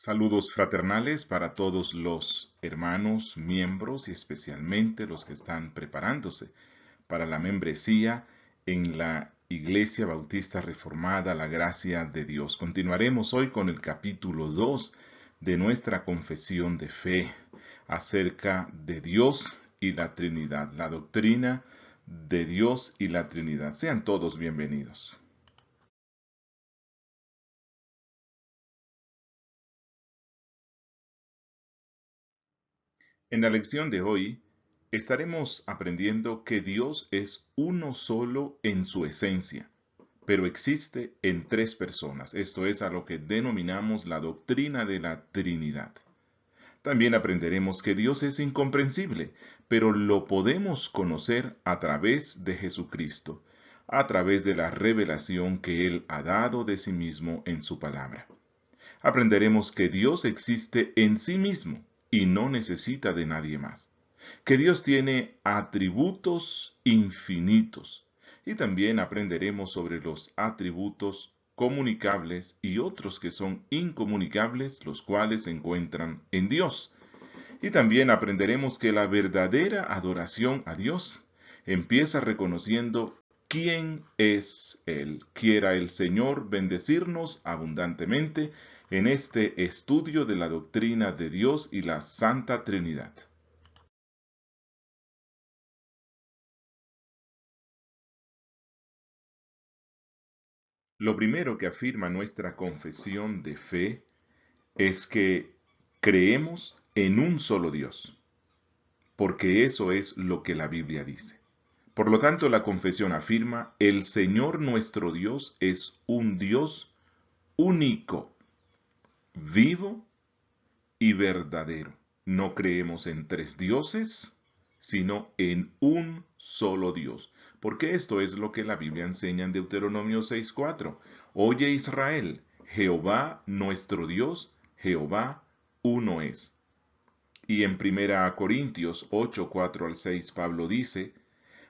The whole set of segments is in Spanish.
Saludos fraternales para todos los hermanos, miembros y especialmente los que están preparándose para la membresía en la Iglesia Bautista Reformada, la Gracia de Dios. Continuaremos hoy con el capítulo 2 de nuestra confesión de fe acerca de Dios y la Trinidad, la doctrina de Dios y la Trinidad. Sean todos bienvenidos. En la lección de hoy estaremos aprendiendo que Dios es uno solo en su esencia, pero existe en tres personas. Esto es a lo que denominamos la doctrina de la Trinidad. También aprenderemos que Dios es incomprensible, pero lo podemos conocer a través de Jesucristo, a través de la revelación que Él ha dado de sí mismo en su palabra. Aprenderemos que Dios existe en sí mismo y no necesita de nadie más. Que Dios tiene atributos infinitos. Y también aprenderemos sobre los atributos comunicables y otros que son incomunicables, los cuales se encuentran en Dios. Y también aprenderemos que la verdadera adoración a Dios empieza reconociendo quién es Él. Quiera el Señor bendecirnos abundantemente en este estudio de la doctrina de Dios y la Santa Trinidad. Lo primero que afirma nuestra confesión de fe es que creemos en un solo Dios, porque eso es lo que la Biblia dice. Por lo tanto, la confesión afirma, el Señor nuestro Dios es un Dios único, vivo y verdadero. No creemos en tres dioses, sino en un solo Dios. Porque esto es lo que la Biblia enseña en Deuteronomio 6:4. Oye Israel, Jehová nuestro Dios, Jehová uno es. Y en 1 Corintios 8:4 al 6 Pablo dice,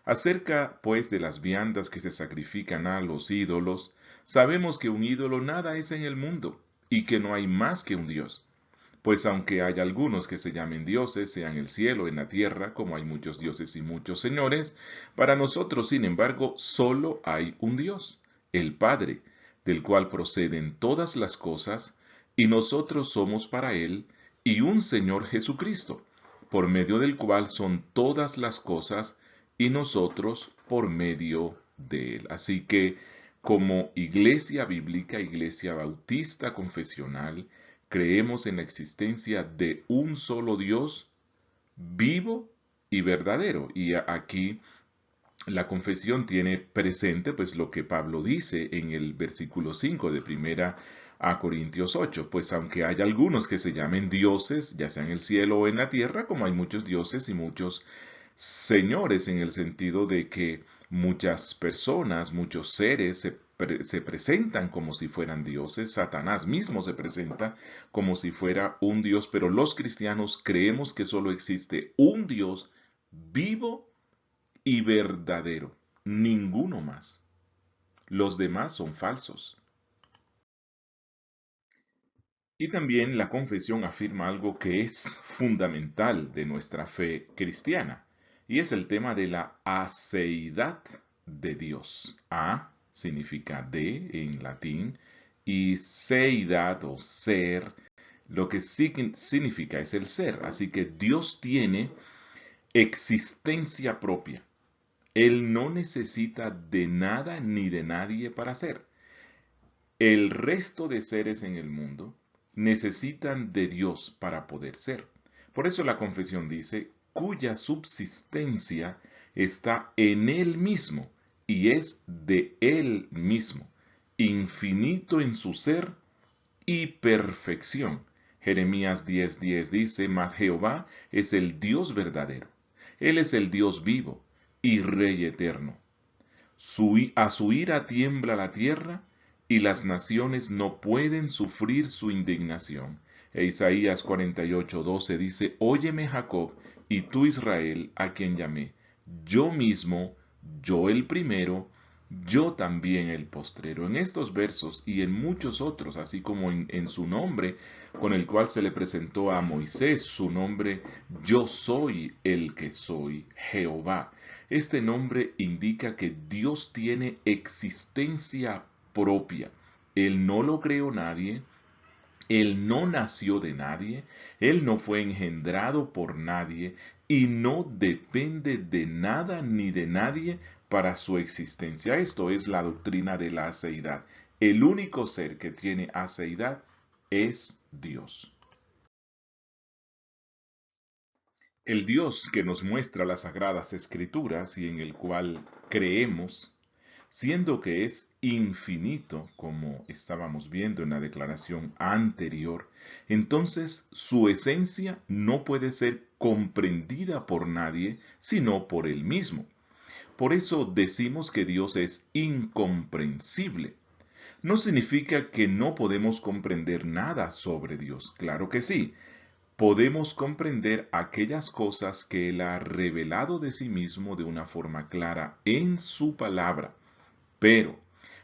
acerca pues de las viandas que se sacrifican a los ídolos, sabemos que un ídolo nada es en el mundo, y que no hay más que un Dios. Pues aunque hay algunos que se llamen dioses, sea en el cielo o en la tierra, como hay muchos dioses y muchos señores, para nosotros, sin embargo, solo hay un Dios, el Padre, del cual proceden todas las cosas, y nosotros somos para Él, y un Señor Jesucristo, por medio del cual son todas las cosas, y nosotros por medio de Él. Así que, como iglesia bíblica, iglesia bautista confesional, creemos en la existencia de un solo Dios vivo y verdadero. Y aquí la confesión tiene presente pues lo que Pablo dice en el versículo 5 de 1 Corintios 8, pues aunque hay algunos que se llamen dioses, ya sea en el cielo o en la tierra, como hay muchos dioses y muchos señores, en el sentido de que muchas personas, muchos seres se presentan como si fueran dioses. Satanás mismo se presenta como si fuera un dios, pero los cristianos creemos que solo existe un Dios vivo y verdadero, ninguno más. Los demás son falsos. Y también la confesión afirma algo que es fundamental de nuestra fe cristiana, y es el tema de la aceidad de Dios. A significa de en latín, y seidad o ser, lo que significa es el ser. Así que Dios tiene existencia propia. Él no necesita de nada ni de nadie para ser. El resto de seres en el mundo necesitan de Dios para poder ser. Por eso la confesión dice, cuya subsistencia está en Él mismo y es de Él mismo, infinito en su ser y perfección. Jeremías 10:10 dice, mas Jehová es el Dios verdadero. Él es el Dios vivo y Rey eterno. A su ira tiembla la tierra, y las naciones no pueden sufrir su indignación. E Isaías 48:12 dice, óyeme Jacob, y tú Israel, a quien llamé, yo mismo, yo el primero, yo también el postrero. En estos versos y en muchos otros, así como en su nombre con el cual se le presentó a Moisés, su nombre, yo soy el que soy, Jehová. Este nombre indica que Dios tiene existencia propia. Él no lo creó nadie, él no nació de nadie, Él no fue engendrado por nadie y no depende de nada ni de nadie para su existencia. Esto es la doctrina de la aceidad. El único ser que tiene aceidad es Dios. El Dios que nos muestra las sagradas escrituras y en el cual creemos, siendo que es infinito, como estábamos viendo en la declaración anterior, entonces su esencia no puede ser comprendida por nadie, sino por él mismo. Por eso decimos que Dios es incomprensible. No significa que no podemos comprender nada sobre Dios, claro que sí. Podemos comprender aquellas cosas que Él ha revelado de sí mismo de una forma clara en su palabra. Pero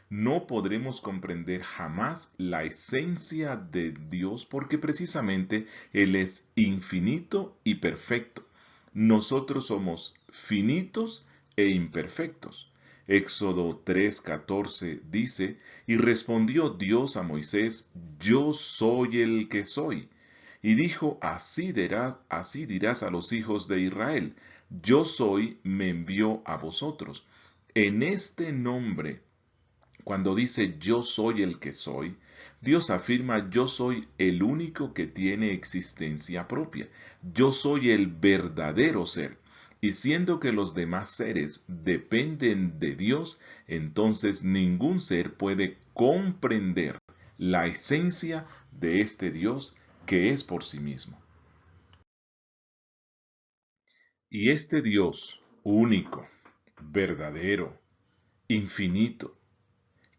no podremos comprender jamás la esencia de Dios porque precisamente Él es infinito y perfecto. Nosotros somos finitos e imperfectos. Éxodo 3:14 dice, y respondió Dios a Moisés, yo soy el que soy. Y dijo, así dirás a los hijos de Israel, yo soy, me envió a vosotros. En este nombre, cuando dice yo soy el que soy, Dios afirma yo soy el único que tiene existencia propia. Yo soy el verdadero ser. Y siendo que los demás seres dependen de Dios, entonces ningún ser puede comprender la esencia de este Dios que es por sí mismo. Y este Dios único, verdadero, infinito,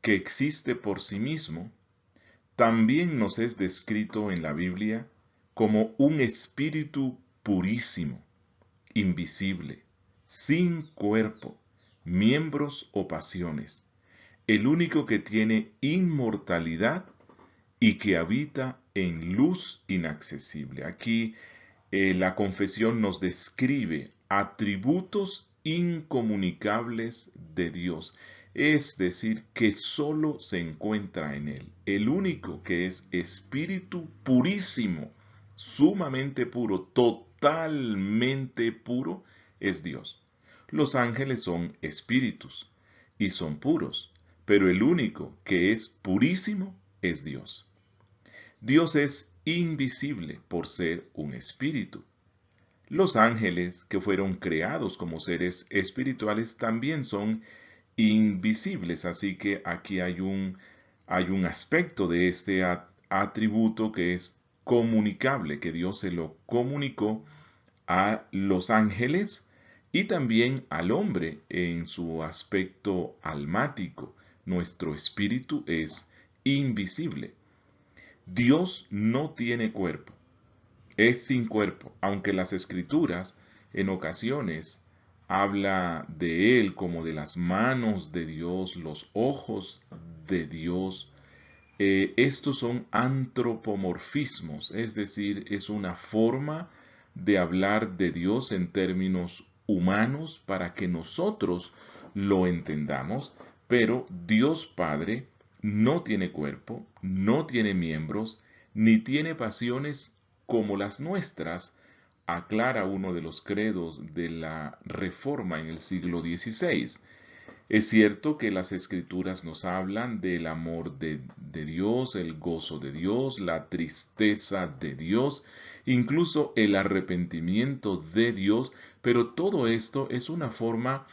que existe por sí mismo, también nos es descrito en la Biblia como un espíritu purísimo, invisible, sin cuerpo, miembros o pasiones, el único que tiene inmortalidad y que habita en luz inaccesible. Aquí la confesión nos describe atributos incomunicables de Dios, es decir, que solo se encuentra en Él. El único que es espíritu purísimo, sumamente puro, totalmente puro, es Dios. Los ángeles son espíritus y son puros, pero el único que es purísimo es Dios. Dios es invisible por ser un espíritu. Los ángeles que fueron creados como seres espirituales también son invisibles, así que aquí hay un aspecto de este atributo que es comunicable, que Dios se lo comunicó a los ángeles y también al hombre en su aspecto almático. Nuestro espíritu es invisible. Dios no tiene cuerpo, es sin cuerpo, aunque las escrituras en ocasiones habla de él como de las manos de Dios, los ojos de Dios. Estos son antropomorfismos, es decir, es una forma de hablar de Dios en términos humanos para que nosotros lo entendamos, pero Dios Padre no tiene cuerpo, no tiene miembros, ni tiene pasiones como las nuestras, aclara uno de los credos de la Reforma en el siglo XVI. Es cierto que las escrituras nos hablan del amor de Dios, el gozo de Dios, la tristeza de Dios, incluso el arrepentimiento de Dios, pero todo esto es una forma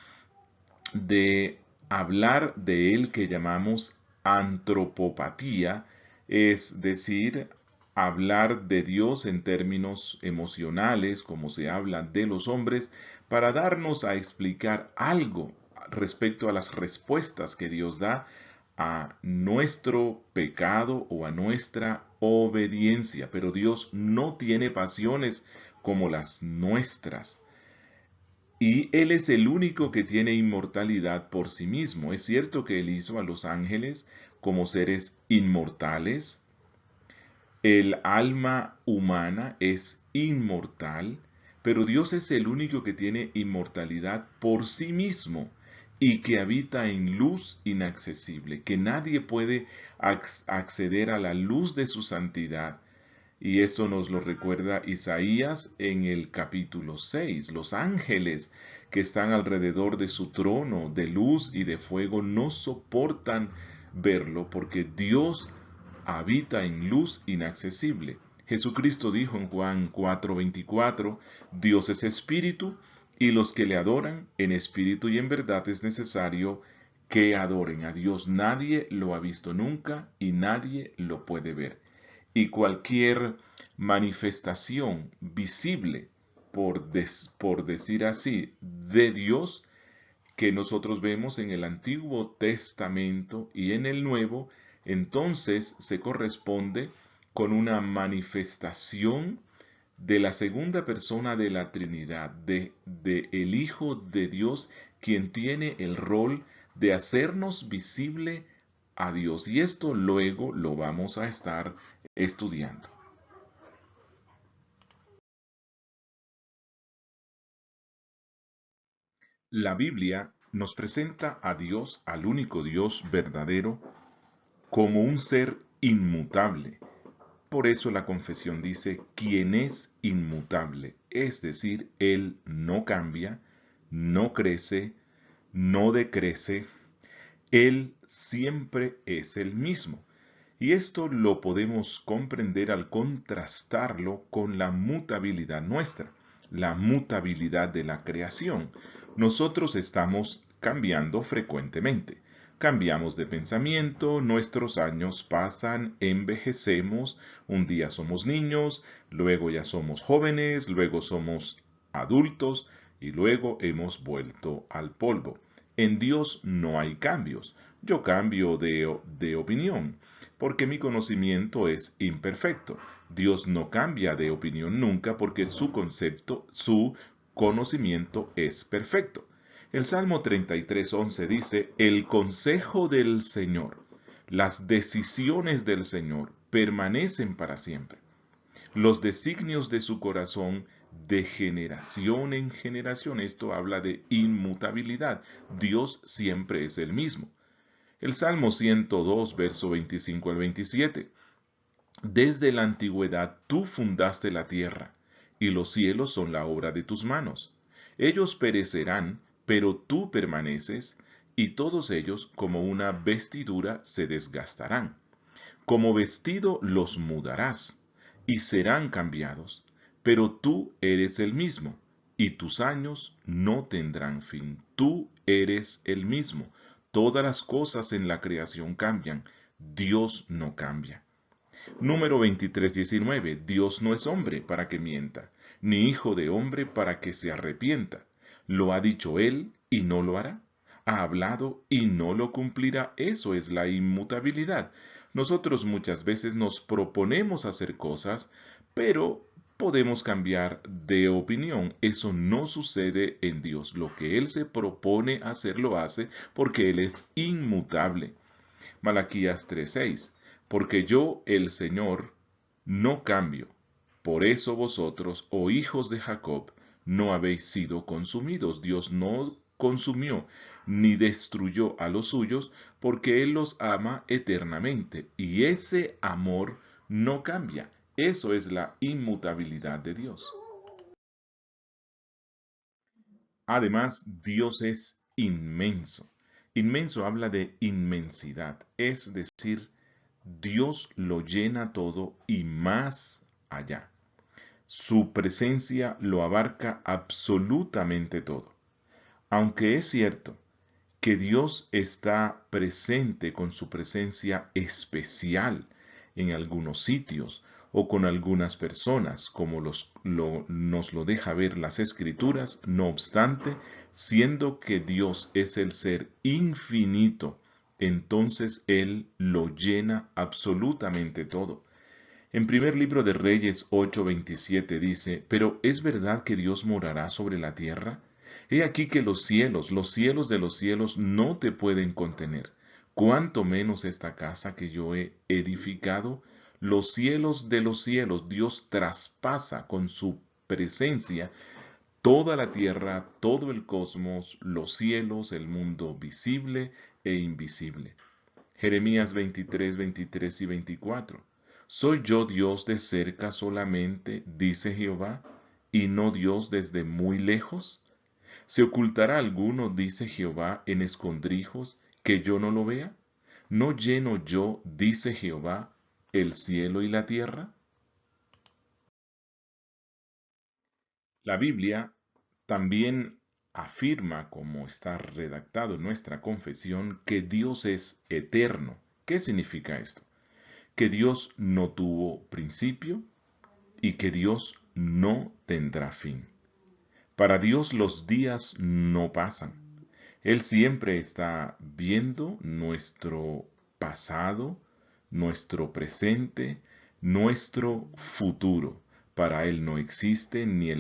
de hablar de él que llamamos antropopatía, es decir, hablar de Dios en términos emocionales, como se habla de los hombres, para darnos a explicar algo respecto a las respuestas que Dios da a nuestro pecado o a nuestra obediencia. Pero Dios no tiene pasiones como las nuestras. Y Él es el único que tiene inmortalidad por sí mismo. Es cierto que Él hizo a los ángeles como seres inmortales. El alma humana es inmortal, pero Dios es el único que tiene inmortalidad por sí mismo y que habita en luz inaccesible, que nadie puede acceder a la luz de su santidad. Y esto nos lo recuerda Isaías en el capítulo 6. Los ángeles que están alrededor de su trono de luz y de fuego no soportan verlo porque Dios habita en luz inaccesible. Jesucristo dijo en Juan 4:24, Dios es espíritu y los que le adoran en espíritu y en verdad es necesario que adoren a Dios. Nadie lo ha visto nunca y nadie lo puede ver. Y cualquier manifestación visible, por decir así, de Dios que nosotros vemos en el Antiguo Testamento y en el Nuevo, entonces se corresponde con una manifestación de la segunda persona de la Trinidad, de el Hijo de Dios, quien tiene el rol de hacernos visible a Dios. Y esto luego lo vamos a estar estudiando. La Biblia nos presenta a Dios, al único Dios verdadero, como un ser inmutable. Por eso la confesión dice, quien es inmutable, es decir, Él no cambia, no crece, no decrece, Él siempre es el mismo. Y esto lo podemos comprender al contrastarlo con la mutabilidad nuestra, la mutabilidad de la creación. Nosotros estamos cambiando frecuentemente. Cambiamos de pensamiento, nuestros años pasan, envejecemos, un día somos niños, luego ya somos jóvenes, luego somos adultos y luego hemos vuelto al polvo. En Dios no hay cambios. Yo cambio de opinión porque mi conocimiento es imperfecto. Dios no cambia de opinión nunca porque su concepto, su conocimiento es perfecto. El Salmo 33:11 dice, el consejo del Señor, las decisiones del Señor permanecen para siempre. Los designios de su corazón de generación en generación. Esto habla de inmutabilidad. Dios siempre es el mismo. El Salmo 102, verso 25 al 27. Desde la antigüedad tú fundaste la tierra, y los cielos son la obra de tus manos. Ellos perecerán, pero tú permaneces, y todos ellos como una vestidura se desgastarán. Como vestido los mudarás, y serán cambiados, pero tú eres el mismo, y tus años no tendrán fin. Tú eres el mismo. Todas las cosas en la creación cambian, Dios no cambia. Número 23:19. Dios no es hombre para que mienta, ni hijo de hombre para que se arrepienta. Lo ha dicho él y no lo hará. Ha hablado y no lo cumplirá. Eso es la inmutabilidad. Nosotros muchas veces nos proponemos hacer cosas, pero podemos cambiar de opinión. Eso no sucede en Dios. Lo que Él se propone hacer lo hace porque Él es inmutable. Malaquías 3:6. Porque yo, el Señor, no cambio. Por eso vosotros, oh hijos de Jacob, no habéis sido consumidos. Dios no consumió ni destruyó a los suyos, porque Él los ama eternamente. Y ese amor no cambia. Eso es la inmutabilidad de Dios. Además, Dios es inmenso. Inmenso habla de inmensidad, es decir, Dios lo llena todo y más allá. Su presencia lo abarca absolutamente todo. Aunque es cierto que Dios está presente con su presencia especial en algunos sitios o con algunas personas, como nos lo deja ver las Escrituras, no obstante, siendo que Dios es el ser infinito, entonces Él lo llena absolutamente todo. En primer libro de Reyes 8:27 dice, pero ¿es verdad que Dios morará sobre la tierra? He aquí que los cielos de los cielos no te pueden contener, cuanto menos esta casa que yo he edificado. Los cielos de los cielos, Dios traspasa con su presencia toda la tierra, todo el cosmos, los cielos, el mundo visible e invisible. Jeremías 23, 23 y 24. ¿Soy yo Dios de cerca solamente, dice Jehová, y no Dios desde muy lejos? ¿Se ocultará alguno, dice Jehová, en escondrijos, que yo no lo vea? ¿No lleno yo, dice Jehová, el cielo y la tierra? La Biblia también afirma, como está redactado en nuestra confesión, que Dios es eterno. ¿Qué significa esto? Que Dios no tuvo principio y que Dios no tendrá fin. Para Dios los días no pasan. Él siempre está viendo nuestro pasado, nuestro presente, nuestro futuro. Para Él no existe ni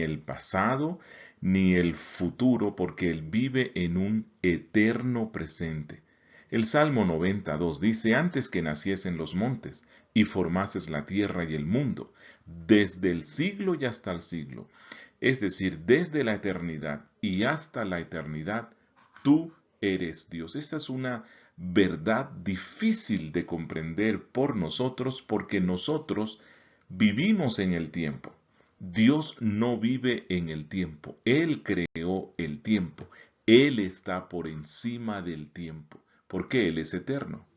el pasado ni el futuro porque Él vive en un eterno presente. El Salmo 92 dice, antes que naciesen los montes y formases la tierra y el mundo, desde el siglo y hasta el siglo, es decir, desde la eternidad y hasta la eternidad, tú eres Dios. Esta es una verdad difícil de comprender por nosotros porque nosotros vivimos en el tiempo. Dios no vive en el tiempo. Él creó el tiempo. Él está por encima del tiempo, porque Él es eterno.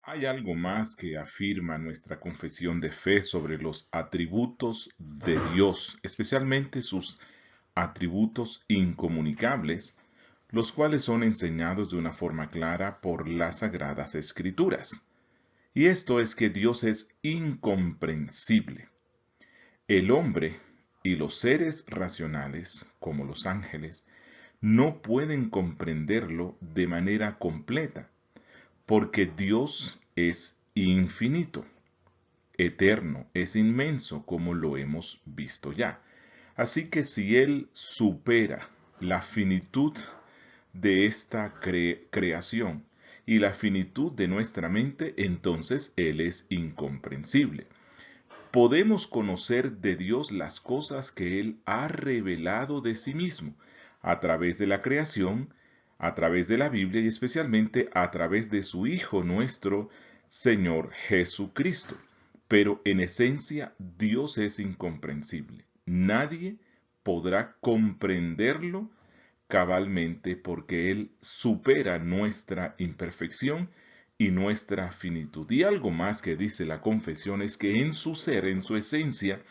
Hay algo más que afirma nuestra confesión de fe sobre los atributos de Dios, especialmente sus atributos incomunicables, los cuales son enseñados de una forma clara por las Sagradas Escrituras. Y esto es que Dios es incomprensible. El hombre y los seres racionales, como los ángeles, no pueden comprenderlo de manera completa, porque Dios es infinito, eterno, es inmenso, como lo hemos visto ya. Así que si Él supera la finitud de esta creación y la finitud de nuestra mente, entonces Él es incomprensible. Podemos conocer de Dios las cosas que Él ha revelado de sí mismo a través de la creación, a través de la Biblia y especialmente a través de su Hijo nuestro Señor Jesucristo. Pero en esencia Dios es incomprensible. Nadie podrá comprenderlo cabalmente porque Él supera nuestra imperfección y nuestra finitud. Y algo más que dice la confesión es que en su ser, en su esencia,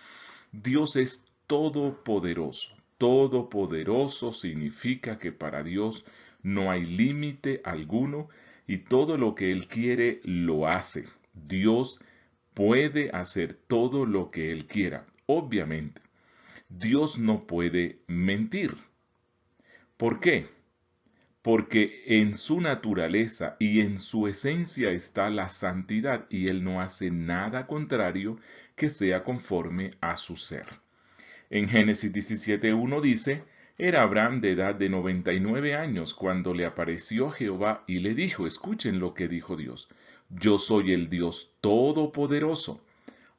Dios es todopoderoso. Todopoderoso significa que para Dios no hay límite alguno y todo lo que Él quiere lo hace. Dios puede hacer todo lo que Él quiera. Obviamente, Dios no puede mentir. ¿Por qué? Porque en su naturaleza y en su esencia está la santidad y Él no hace nada contrario que sea conforme a su ser. En Génesis 17.1 dice, era Abraham de edad de 99 años cuando le apareció Jehová y le dijo, escuchen lo que dijo Dios, yo soy el Dios todopoderoso,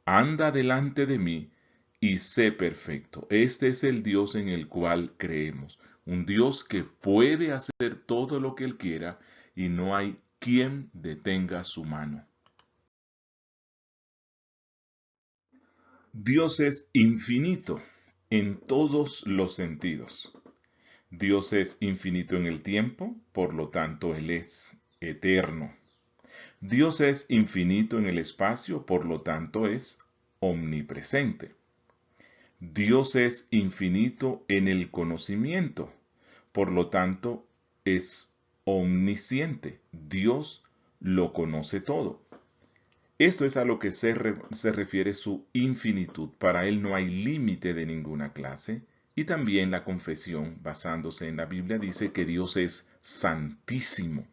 anda delante de mí y sé perfecto. Este es el Dios en el cual creemos. Un Dios que puede hacer todo lo que Él quiera y no hay quien detenga su mano. Dios es infinito en todos los sentidos. Dios es infinito en el tiempo, por lo tanto Él es eterno. Dios es infinito en el espacio, por lo tanto es omnipresente. Dios es infinito en el conocimiento, por lo tanto es omnisciente. Dios lo conoce todo. Esto es a lo que se refiere su infinitud. Para Él no hay límite de ninguna clase. Y también la confesión, basándose en la Biblia, dice que Dios es santísimo.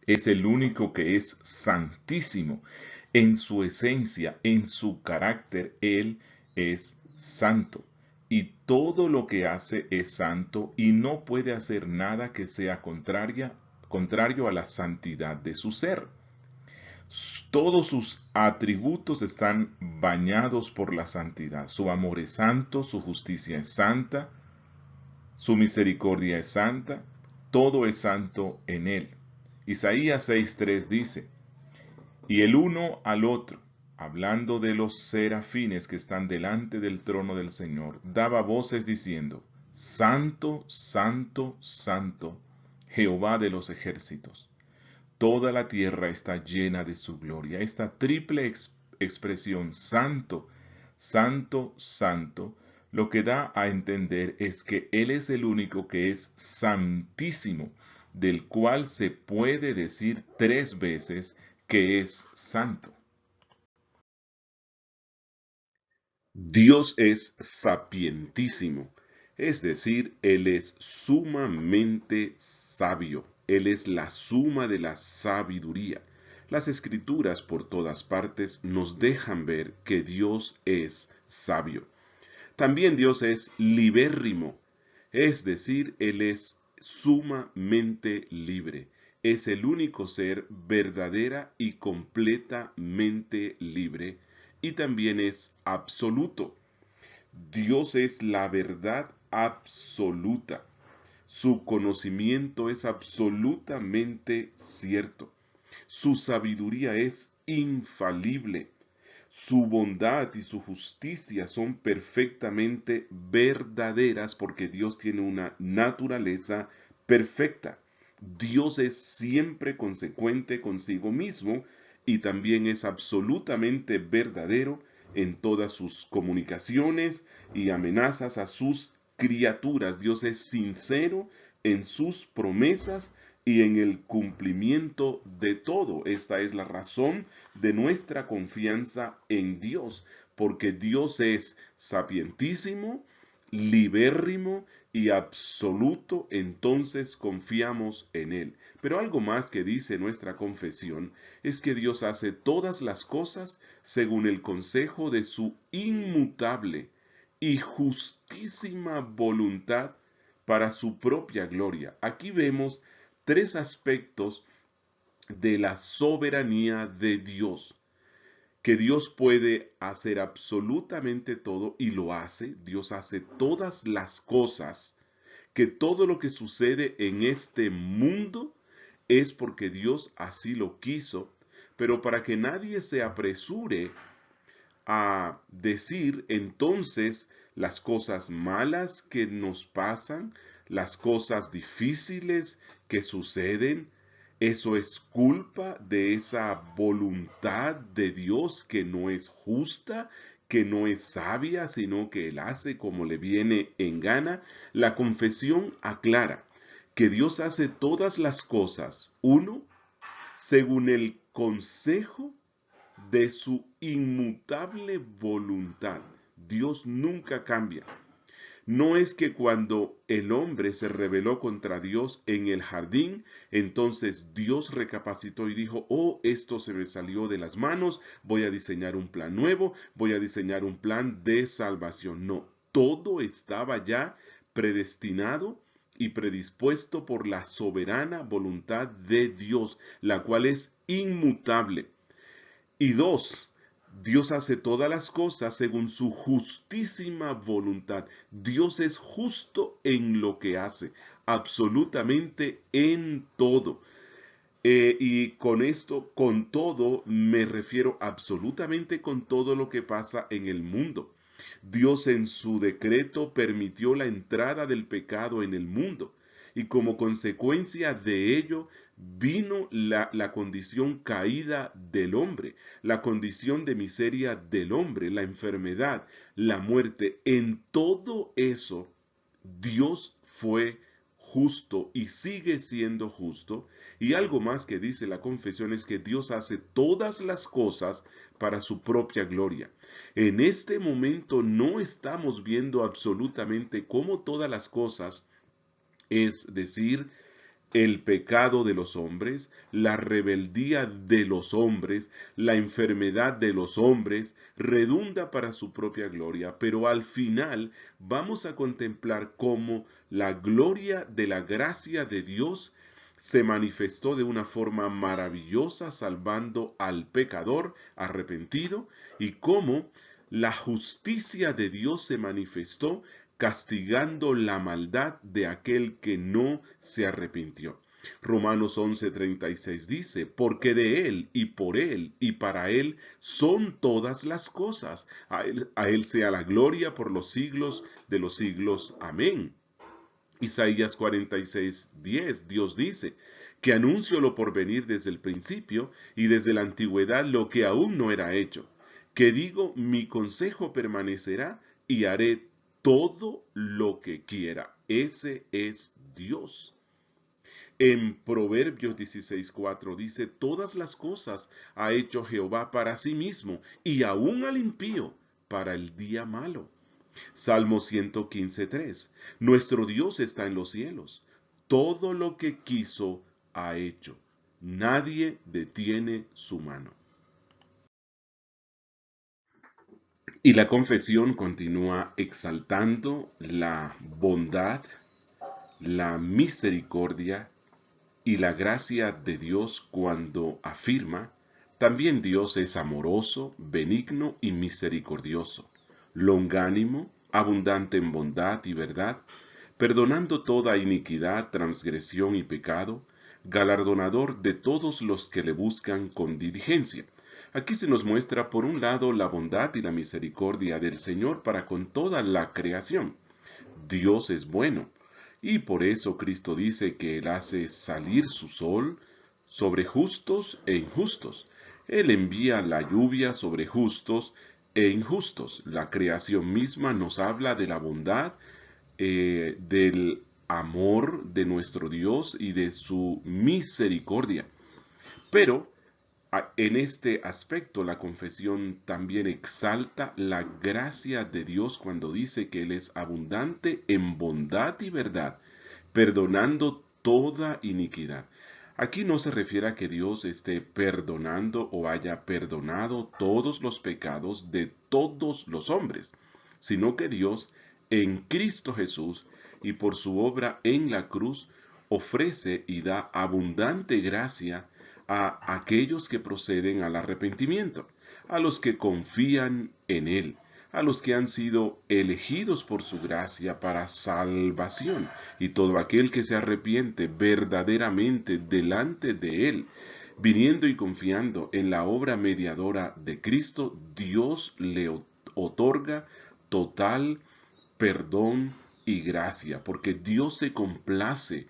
Es el único que es santísimo. En su esencia, en su carácter, Él es santo. y todo lo que hace es santo y no puede hacer nada que sea contrario a la santidad de su ser. Todos sus atributos están bañados por la santidad. Su amor es santo, su justicia es santa, su misericordia es santa, todo es santo en él. Isaías 6:3 dice, y el uno al otro, hablando de los serafines que están delante del trono del Señor, daba voces diciendo, Santo, Santo, Santo, Jehová de los ejércitos. Toda la tierra está llena de su gloria. Esta triple expresión, Santo, Santo, Santo, lo que da a entender es que Él es el único que es santísimo, del cual se puede decir 3 veces que es santo. Dios es sapientísimo, es decir, Él es sumamente sabio, Él es la suma de la sabiduría. Las escrituras por todas partes nos dejan ver que Dios es sabio. También Dios es libérrimo, es decir, Él es sumamente libre. Es el único ser verdadera y completamente libre, y también es absoluto. Dios es la verdad absoluta. Su conocimiento es absolutamente cierto. Su sabiduría es infalible. Su bondad y su justicia son perfectamente verdaderas porque Dios tiene una naturaleza perfecta. Dios es siempre consecuente consigo mismo y también es absolutamente verdadero en todas sus comunicaciones y amenazas a sus criaturas. Dios es sincero en sus promesas y en el cumplimiento de todo. Esta es la razón de nuestra confianza en Dios, porque Dios es sapientísimo, libérrimo y absoluto, entonces confiamos en Él. Pero algo más que dice nuestra confesión es que Dios hace todas las cosas según el consejo de su inmutable y justísima voluntad para su propia gloria. Aquí vemos 3 aspectos de la soberanía de Dios, que Dios puede hacer absolutamente todo y lo hace. Dios hace todas las cosas, que todo lo que sucede en este mundo es porque Dios así lo quiso, pero para que nadie se apresure a decir entonces las cosas malas que nos pasan, las cosas difíciles que suceden, eso es culpa de esa voluntad de Dios que no es justa, que no es sabia, sino que Él hace como le viene en gana. La confesión aclara que Dios hace todas las cosas, uno, según el consejo de su inmutable voluntad. Dios nunca cambia. No es que cuando el hombre se rebeló contra Dios en el jardín, entonces Dios recapacitó y dijo, oh, esto se me salió de las manos, voy a diseñar un plan nuevo, voy a diseñar un plan de salvación. No, todo estaba ya predestinado y predispuesto por la soberana voluntad de Dios, la cual es inmutable. Y 2, Dios hace todas las cosas según su justísima voluntad. Dios es justo en lo que hace, absolutamente en todo. Y con esto, con todo, me refiero absolutamente con todo lo que pasa en el mundo. Dios en su decreto permitió la entrada del pecado en el mundo y como consecuencia de ello vino la condición caída del hombre, la condición de miseria del hombre, la enfermedad, la muerte. En todo eso Dios fue justo y sigue siendo justo. Y algo más que dice la confesión es que Dios hace todas las cosas para su propia gloria. En este momento no estamos viendo absolutamente cómo todas las cosas, es decir, el pecado de los hombres, la rebeldía de los hombres, la enfermedad de los hombres, redunda para su propia gloria, pero al final vamos a contemplar cómo la gloria de la gracia de Dios se manifestó de una forma maravillosa salvando al pecador arrepentido y cómo la justicia de Dios se manifestó castigando la maldad de aquel que no se arrepintió. Romanos 11:36 dice, porque de Él y por Él y para Él son todas las cosas. A él sea la gloria por los siglos de los siglos. Amén. Isaías 46:10, Dios dice, que anuncio lo por venir desde el principio y desde la antigüedad lo que aún no era hecho, que digo, mi consejo permanecerá y haré todo lo que quiera. Ese es Dios. En Proverbios 16:4 dice, todas las cosas ha hecho Jehová para sí mismo y aún al impío para el día malo. Salmo 115:3. Nuestro Dios está en los cielos. Todo lo que quiso ha hecho. Nadie detiene su mano. Y la confesión continúa exaltando la bondad, la misericordia y la gracia de Dios cuando afirma, también Dios es amoroso, benigno y misericordioso, longánimo, abundante en bondad y verdad, perdonando toda iniquidad, transgresión y pecado, galardonador de todos los que le buscan con diligencia. Aquí se nos muestra por un lado la bondad y la misericordia del Señor para con toda la creación. Dios es bueno, y por eso Cristo dice que Él hace salir su sol sobre justos e injustos. Él envía la lluvia sobre justos e injustos. La creación misma nos habla de la bondad, del amor de nuestro Dios y de su misericordia. Pero en este aspecto la confesión también exalta la gracia de Dios cuando dice que Él es abundante en bondad y verdad, perdonando toda iniquidad. Aquí no se refiere a que Dios esté perdonando o haya perdonado todos los pecados de todos los hombres, sino que Dios en Cristo Jesús y por su obra en la cruz ofrece y da abundante gracia a aquellos que proceden al arrepentimiento, a los que confían en Él, a los que han sido elegidos por su gracia para salvación, y todo aquel que se arrepiente verdaderamente delante de Él, viniendo y confiando en la obra mediadora de Cristo, Dios le otorga total perdón y gracia, porque Dios se complace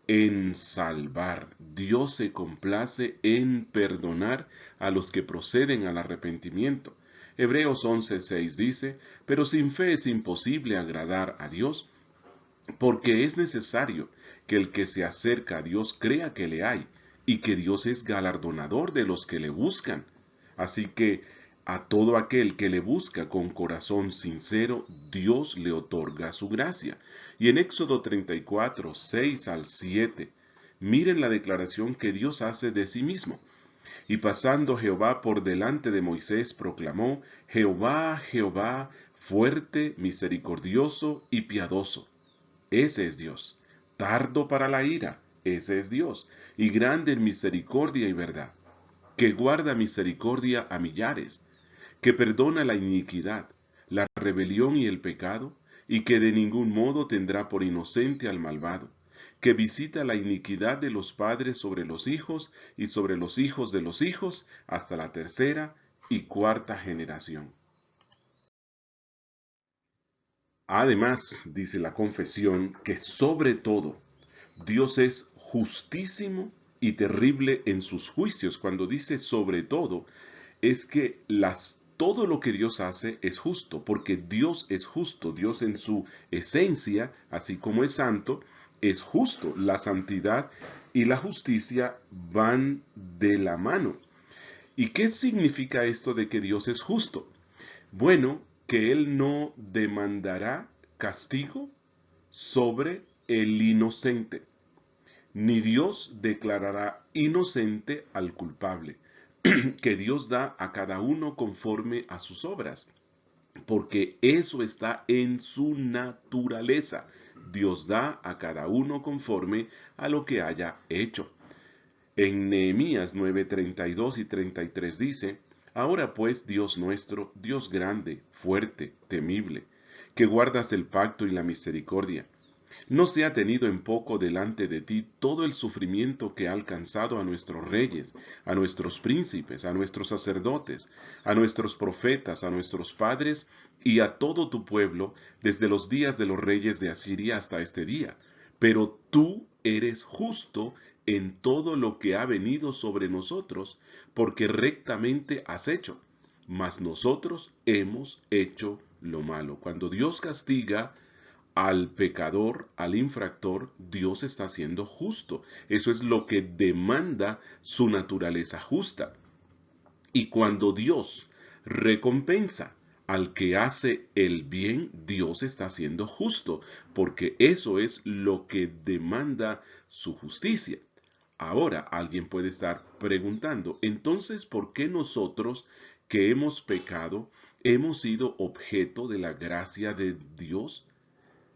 en salvar, Dios se complace en perdonar a los que proceden al arrepentimiento. Hebreos 11:6 dice, pero sin fe es imposible agradar a Dios, porque es necesario que el que se acerca a Dios crea que le hay, y que Dios es galardonador de los que le buscan. Así que a todo aquel que le busca con corazón sincero, Dios le otorga su gracia. Y en Éxodo 34:6 al 7, miren la declaración que Dios hace de sí mismo. Y pasando Jehová por delante de Moisés, proclamó, Jehová, Jehová, fuerte, misericordioso y piadoso. Ese es Dios. Tardo para la ira, ese es Dios. Y grande en misericordia y verdad, que guarda misericordia a millares, que perdona la iniquidad, la rebelión y el pecado, y que de ningún modo tendrá por inocente al malvado, que visita la iniquidad de los padres sobre los hijos y sobre los hijos de los hijos hasta la tercera y cuarta generación. Además, dice la confesión, que sobre todo Dios es justísimo y terrible en sus juicios. Cuando dice sobre todo, es que todo lo que Dios hace es justo, porque Dios es justo. Dios en su esencia, así como es santo, es justo. La santidad y la justicia van de la mano. ¿Y qué significa esto de que Dios es justo? Bueno, que Él no demandará castigo sobre el inocente. ni Dios declarará inocente al culpable, que Dios da a cada uno conforme a sus obras, porque eso está en su naturaleza. Dios da a cada uno conforme a lo que haya hecho. En Nehemías 9:32 y 33 dice: Ahora pues, Dios nuestro, Dios grande, fuerte, temible, que guardas el pacto y la misericordia, no sea tenido en poco delante de ti todo el sufrimiento que ha alcanzado a nuestros reyes, a nuestros príncipes, a nuestros sacerdotes, a nuestros profetas, a nuestros padres y a todo tu pueblo, desde los días de los reyes de Asiria hasta este día. Pero tú eres justo en todo lo que ha venido sobre nosotros, porque rectamente has hecho. Mas nosotros hemos hecho lo malo. Cuando Dios castiga al pecador, al infractor, Dios está siendo justo. Eso es lo que demanda su naturaleza justa. Y cuando Dios recompensa al que hace el bien, Dios está siendo justo, porque eso es lo que demanda su justicia. Ahora alguien puede estar preguntando, entonces, ¿por qué nosotros que hemos pecado hemos sido objeto de la gracia de Dios?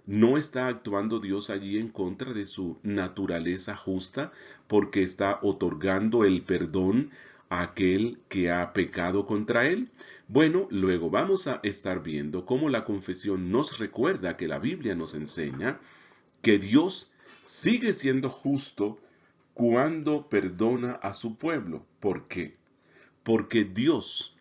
¿No está actuando Dios allí en contra de su naturaleza justa porque está otorgando el perdón a aquel que ha pecado contra él? Bueno, luego vamos a estar viendo cómo la confesión nos recuerda que la Biblia nos enseña que Dios sigue siendo justo cuando perdona a su pueblo. ¿Por qué? Porque Dios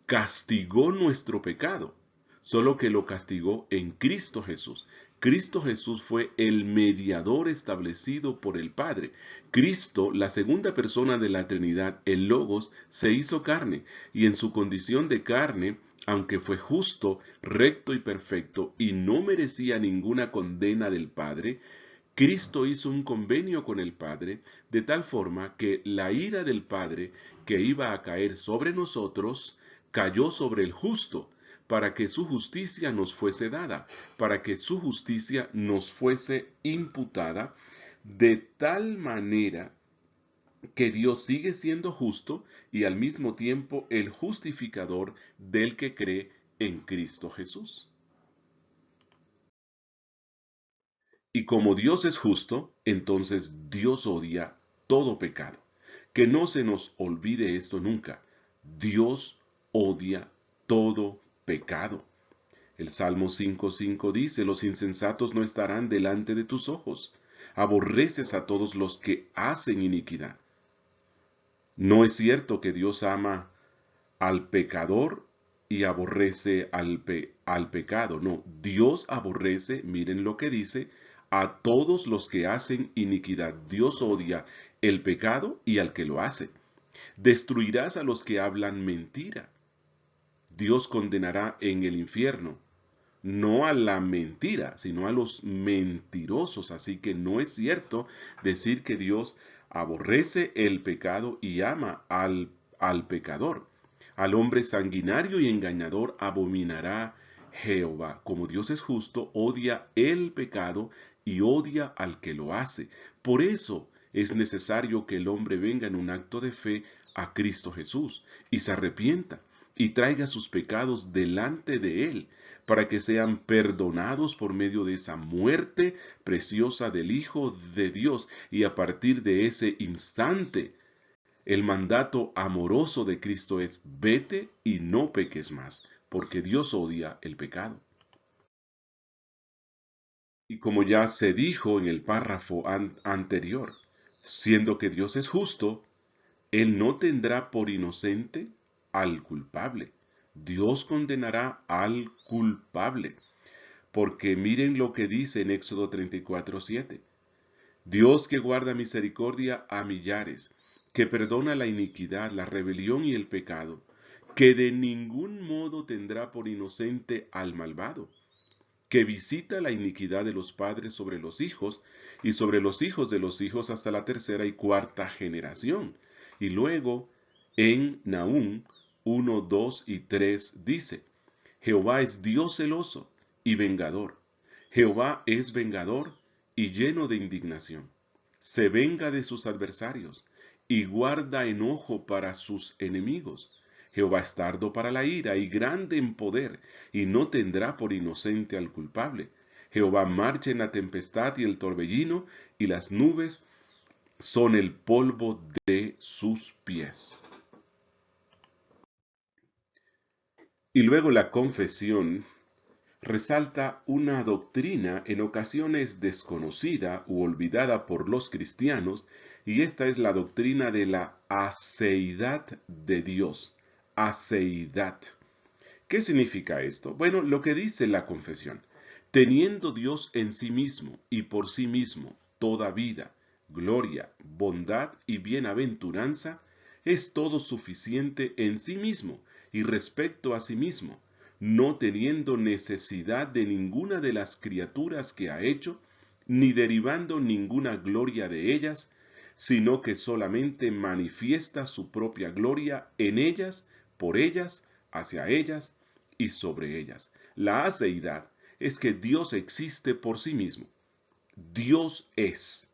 castigó nuestro pecado, solo que lo castigó en Cristo Jesús. Cristo Jesús fue el mediador establecido por el Padre. Cristo, la segunda persona de la Trinidad, el Logos, se hizo carne, y en su condición de carne, aunque fue justo, recto y perfecto, y no merecía ninguna condena del Padre, Cristo hizo un convenio con el Padre de tal forma que la ira del Padre que iba a caer sobre nosotros cayó sobre el justo, para que su justicia nos fuese dada, para que su justicia nos fuese imputada, de tal manera que Dios sigue siendo justo y al mismo tiempo el justificador del que cree en Cristo Jesús. Y como Dios es justo, entonces Dios odia todo pecado. Que no se nos olvide esto nunca. Dios odia todo pecado. El Salmo 5:5 dice: Los insensatos no estarán delante de tus ojos. Aborreces a todos los que hacen iniquidad. No es cierto que Dios ama al pecador y aborrece al pecado. No, Dios aborrece, miren lo que dice, a todos los que hacen iniquidad. Dios odia el pecado y al que lo hace. Destruirás a los que hablan mentira. Dios condenará en el infierno, no a la mentira, sino a los mentirosos. Así que no es cierto decir que Dios aborrece el pecado y ama al pecador. Al hombre sanguinario y engañador abominará Jehová. Como Dios es justo, odia el pecado y odia al que lo hace. Por eso es necesario que el hombre venga en un acto de fe a Cristo Jesús y se arrepienta y traiga sus pecados delante de Él, para que sean perdonados por medio de esa muerte preciosa del Hijo de Dios. Y a partir de ese instante, el mandato amoroso de Cristo es: vete y no peques más, porque Dios odia el pecado. Y como ya se dijo en el párrafo anterior, siendo que Dios es justo, Él no tendrá por inocente al culpable. Dios condenará al culpable. Porque miren lo que dice en Éxodo 34:7. Dios que guarda misericordia a millares, que perdona la iniquidad, la rebelión y el pecado, que de ningún modo tendrá por inocente al malvado, que visita la iniquidad de los padres sobre los hijos y sobre los hijos de los hijos hasta la tercera y cuarta generación. Y luego en Nahum 1, 2 y 3 dice: Jehová es Dios celoso y vengador. Jehová es vengador y lleno de indignación. se venga de sus adversarios y guarda enojo para sus enemigos. Jehová es tardo para la ira y grande en poder, y no tendrá por inocente al culpable. Jehová marcha en la tempestad y el torbellino, y las nubes son el polvo de sus pies. Y luego la confesión resalta una doctrina en ocasiones desconocida u olvidada por los cristianos, y esta es la doctrina de la aceidad de Dios. Aceidad. ¿Qué significa esto? Bueno, lo que dice la confesión: teniendo Dios en sí mismo y por sí mismo toda vida, gloria, bondad y bienaventuranza, es todo suficiente en sí mismo y respecto a sí mismo, no teniendo necesidad de ninguna de las criaturas que ha hecho, ni derivando ninguna gloria de ellas, sino que solamente manifiesta su propia gloria en ellas, por ellas, hacia ellas y sobre ellas. La aceidad es que Dios existe por sí mismo. Dios es.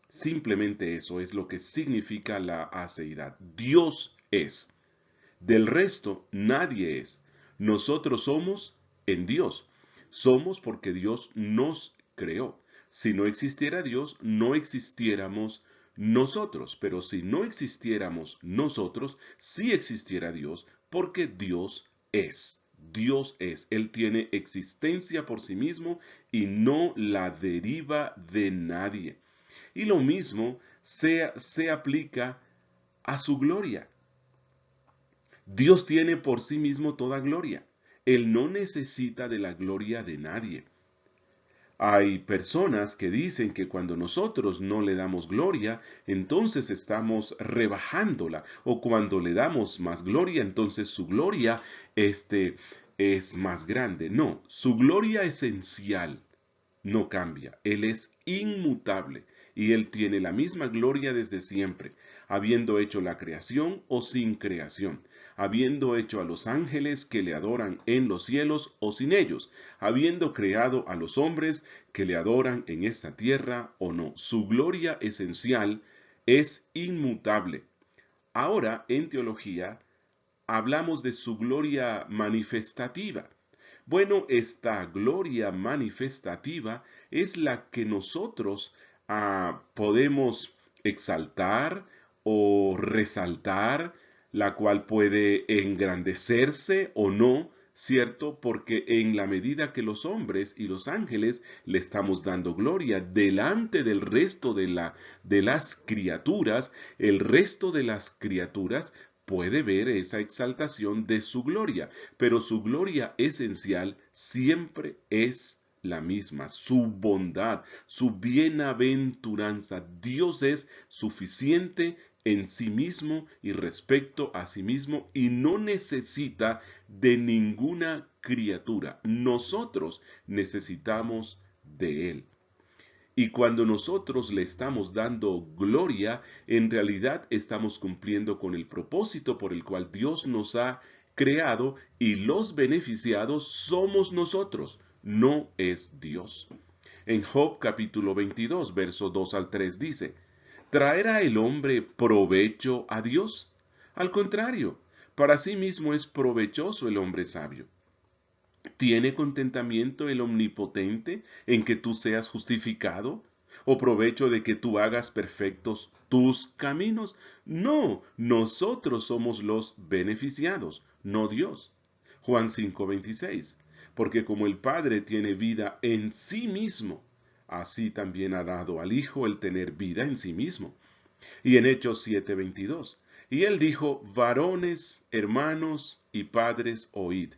Simplemente eso es lo que significa la aceidad. Dios es. Del resto, nadie es. Nosotros somos en Dios. Somos porque Dios nos creó. Si no existiera Dios, no existiéramos nosotros. Pero si no existiéramos nosotros, sí existiera Dios, porque Dios es. Dios es. Él tiene existencia por sí mismo y no la deriva de nadie. Y lo mismo se aplica a su gloria. Dios tiene por sí mismo toda gloria. Él no necesita de la gloria de nadie. Hay personas que dicen que cuando nosotros no le damos gloria, entonces estamos rebajándola, o cuando le damos más gloria, entonces su gloria es más grande. No, su gloria esencial no cambia. Él es inmutable y Él tiene la misma gloria desde siempre, habiendo hecho la creación o sin creación, habiendo hecho a los ángeles que le adoran en los cielos o sin ellos, habiendo creado a los hombres que le adoran en esta tierra o no. Su gloria esencial es inmutable. Ahora, en teología, hablamos de su gloria manifestativa. Bueno, esta gloria manifestativa es la que nosotros podemos exaltar o resaltar, la cual puede engrandecerse o no, ¿cierto? Porque en la medida que los hombres y los ángeles le estamos dando gloria delante del resto de las criaturas, el resto de las criaturas puede ver esa exaltación de su gloria, pero su gloria esencial siempre es la misma, su bondad, su bienaventuranza. Dios es suficiente en sí mismo y respecto a sí mismo y no necesita de ninguna criatura. Nosotros necesitamos de Él. Y cuando nosotros le estamos dando gloria, en realidad estamos cumpliendo con el propósito por el cual Dios nos ha creado, y los beneficiados somos nosotros, no es Dios. En Job capítulo 22, verso 2 al 3 dice: ¿traerá el hombre provecho a Dios? Al contrario, para sí mismo es provechoso el hombre sabio. ¿Tiene contentamiento el Omnipotente en que tú seas justificado? ¿O provecho de que tú hagas perfectos tus caminos? No, nosotros somos los beneficiados, no Dios. Juan 5:26. Porque como el Padre tiene vida en sí mismo, así también ha dado al Hijo el tener vida en sí mismo. Y en Hechos 7:22. Y él dijo: varones, hermanos y padres, oíd.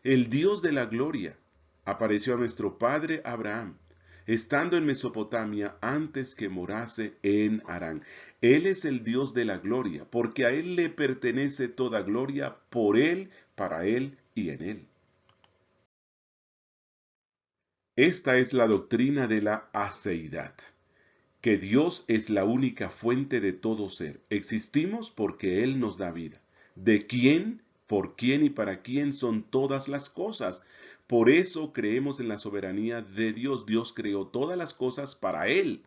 El Dios de la gloria apareció a nuestro padre Abraham, estando en Mesopotamia antes que morase en Harán. Él es el Dios de la gloria, porque a Él le pertenece toda gloria, por Él, para Él y en Él. Esta es la doctrina de la aceidad, que Dios es la única fuente de todo ser. Existimos porque Él nos da vida. ¿De quién, por quién y para quién son todas las cosas? Por eso creemos en la soberanía de Dios. Dios creó todas las cosas para Él.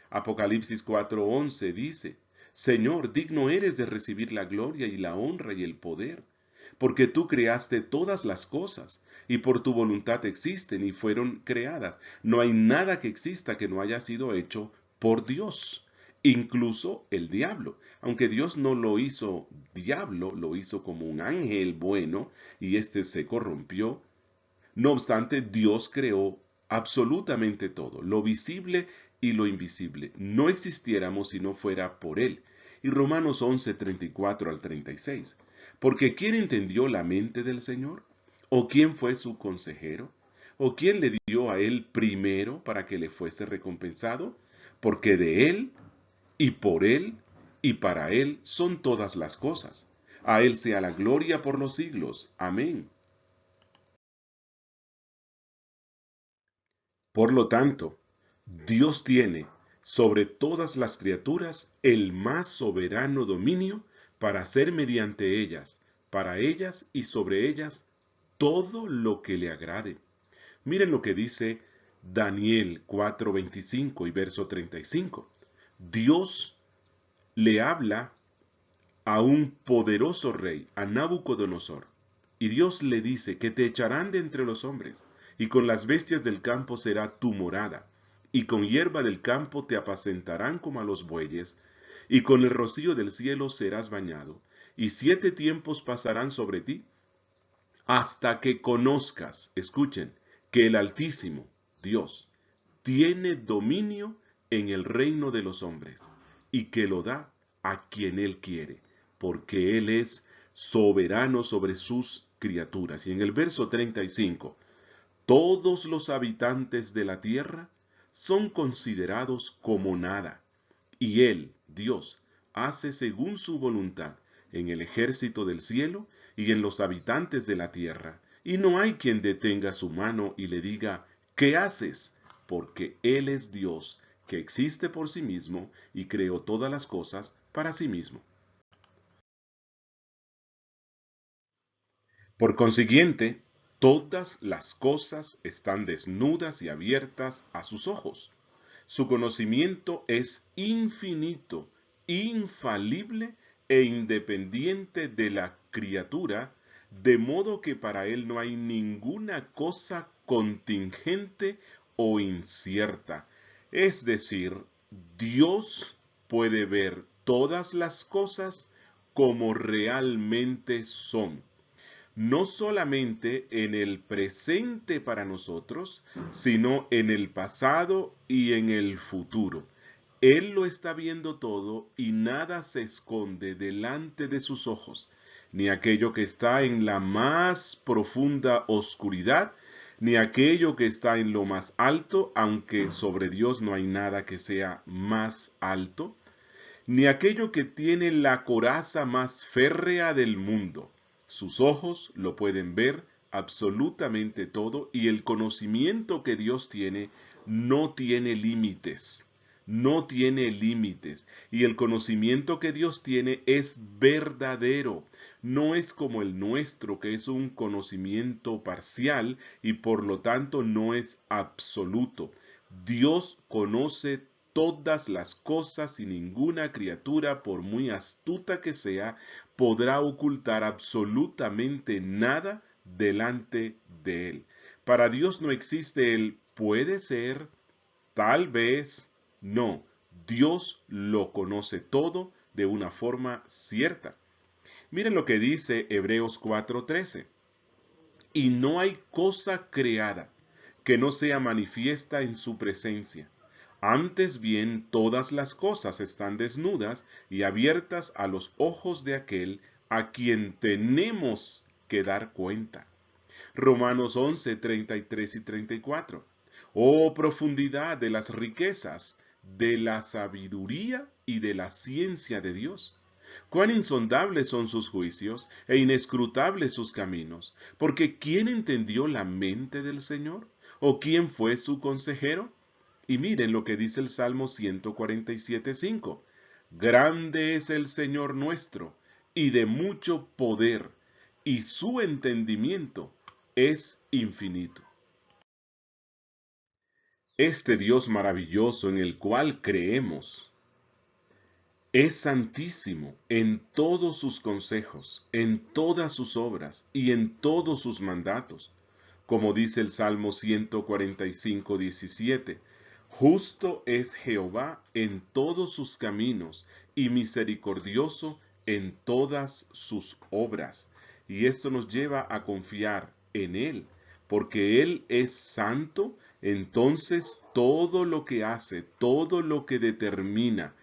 Apocalipsis 4:11 dice, Señor, digno eres de recibir la gloria y la honra y el poder, porque tú creaste todas las cosas, y por tu voluntad existen y fueron creadas. No hay nada que exista que no haya sido hecho por Dios, incluso el diablo. Aunque Dios no lo hizo diablo, lo hizo como un ángel bueno, y éste se corrompió. No obstante, Dios creó absolutamente todo, lo visible y lo invisible. No existiéramos si no fuera por Él. Y Romanos 11:34 al 36. Porque ¿quién entendió la mente del Señor? ¿O quién fue su consejero? ¿O quién le dio a Él primero para que le fuese recompensado? Porque de Él, y por Él, y para Él son todas las cosas. A Él sea la gloria por los siglos. Amén. Por lo tanto, Dios tiene sobre todas las criaturas el más soberano dominio para hacer mediante ellas, para ellas y sobre ellas todo lo que le agrade. Miren lo que dice Daniel 4:25 y verso 35. Dios le habla a un poderoso rey, a Nabucodonosor. Y Dios le dice que te echarán de entre los hombres, y con las bestias del campo será tu morada, y con hierba del campo te apacentarán como a los bueyes, y con el rocío del cielo serás bañado, y 7 tiempos pasarán sobre ti, hasta que conozcas, escuchen, que el Altísimo, Dios, tiene dominio en el reino de los hombres, y que lo da a quien Él quiere, porque Él es soberano sobre sus criaturas. Y en el verso 35, todos los habitantes de la tierra son considerados como nada, y Él, Dios, hace según su voluntad en el ejército del cielo y en los habitantes de la tierra, y no hay quien detenga su mano y le diga, ¿qué haces? Porque Él es Dios, que existe por sí mismo y creó todas las cosas para sí mismo. Por consiguiente, todas las cosas están desnudas y abiertas a sus ojos. Su conocimiento es infinito, infalible e independiente de la criatura, de modo que para él no hay ninguna cosa contingente o incierta. Es decir, Dios puede ver todas las cosas como realmente son, no solamente en el presente para nosotros, sino en el pasado y en el futuro. Él lo está viendo todo y nada se esconde delante de sus ojos, ni aquello que está en la más profunda oscuridad, ni aquello que está en lo más alto, aunque sobre Dios no hay nada que sea más alto, ni aquello que tiene la coraza más férrea del mundo. Sus ojos lo pueden ver absolutamente todo y el conocimiento que Dios tiene no tiene límites. No tiene límites. Y el conocimiento que Dios tiene es verdadero. No es como el nuestro, que es un conocimiento parcial y por lo tanto no es absoluto. Dios conoce todas las cosas y ninguna criatura, por muy astuta que sea, podrá ocultar absolutamente nada delante de Él. Para Dios no existe el puede ser, tal vez, no. Dios lo conoce todo de una forma cierta. Miren lo que dice Hebreos 4:13. Y no hay cosa creada que no sea manifiesta en su presencia. Antes bien, todas las cosas están desnudas y abiertas a los ojos de aquel a quien tenemos que dar cuenta. Romanos 11:33 y 34. Oh profundidad de las riquezas, de la sabiduría y de la ciencia de Dios. Cuán insondables son sus juicios e inescrutables sus caminos, porque ¿quién entendió la mente del Señor? ¿O quién fue su consejero? Y miren lo que dice el Salmo 147:5. Grande es el Señor nuestro, y de mucho poder, y su entendimiento es infinito. Este Dios maravilloso en el cual creemos es santísimo en todos sus consejos, en todas sus obras y en todos sus mandatos. Como dice el Salmo 145:17, justo es Jehová en todos sus caminos y misericordioso en todas sus obras. Y esto nos lleva a confiar en Él, porque Él es santo, entonces todo lo que hace, todo lo que determina,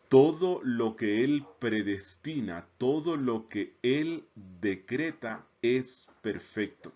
todo lo que Él predestina, todo lo que Él decreta es perfecto.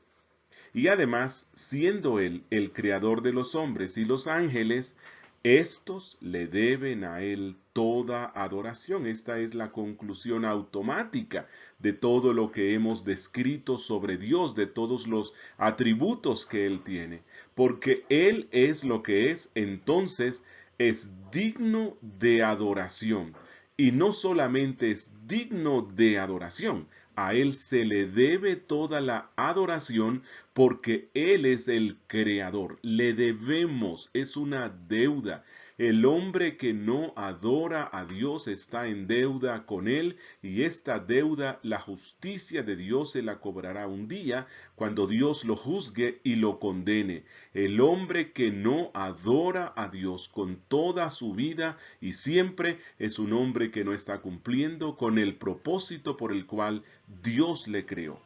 Y además, siendo Él el creador de los hombres y los ángeles, estos le deben a Él toda adoración. Esta es la conclusión automática de todo lo que hemos descrito sobre Dios, de todos los atributos que Él tiene. Porque Él es lo que es, entonces es digno de adoración. Y no solamente es digno de adoración, a Él se le debe toda la adoración porque Él es el creador. Le debemos, es una deuda. El hombre que no adora a Dios está en deuda con Él y esta deuda, la justicia de Dios se la cobrará un día cuando Dios lo juzgue y lo condene. El hombre que no adora a Dios con toda su vida y siempre es un hombre que no está cumpliendo con el propósito por el cual Dios le creó.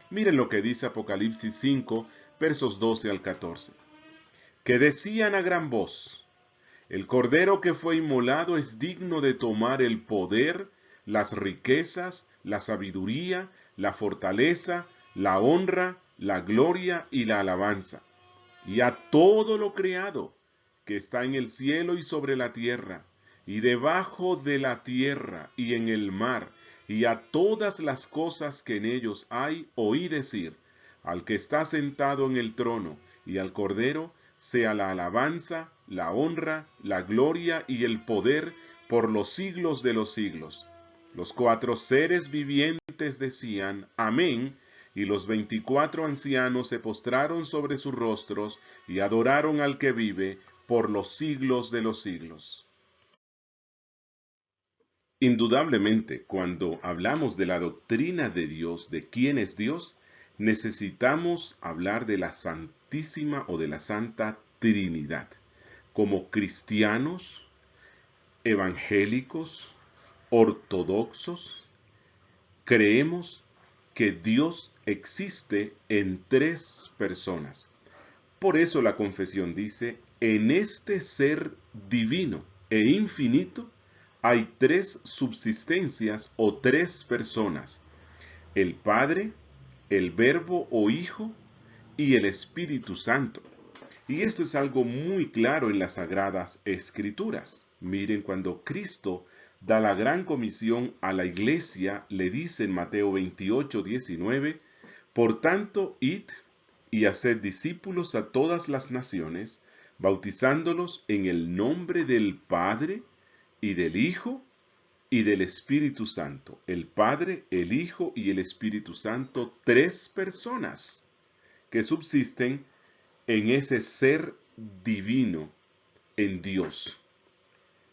Miren lo que dice Apocalipsis 5, versos 12 al 14. Que decían a gran voz, el Cordero que fue inmolado es digno de tomar el poder, las riquezas, la sabiduría, la fortaleza, la honra, la gloria y la alabanza. Y a todo lo creado, que está en el cielo y sobre la tierra, y debajo de la tierra y en el mar, y a todas las cosas que en ellos hay, oí decir, al que está sentado en el trono y al Cordero, sea la alabanza, la honra, la gloria y el poder por los siglos de los siglos. Los 4 seres vivientes decían, Amén, y los 24 ancianos se postraron sobre sus rostros y adoraron al que vive por los siglos de los siglos. Indudablemente, cuando hablamos de la doctrina de Dios, de quién es Dios, necesitamos hablar de la Santísima o de la Santa Trinidad. Como cristianos, evangélicos, ortodoxos, creemos que Dios existe en 3 personas. Por eso la confesión dice, en este ser divino e infinito hay 3 subsistencias o 3 personas, el Padre, el Verbo o Hijo y el Espíritu Santo. Y esto es algo muy claro en las Sagradas Escrituras. Miren, cuando Cristo da la gran comisión a la iglesia, le dice en Mateo 28:19, por tanto, id y haced discípulos a todas las naciones, bautizándolos en el nombre del Padre y del Hijo y del Espíritu Santo. El Padre, el Hijo y el Espíritu Santo, 3 personas que subsisten en ese ser divino, en Dios.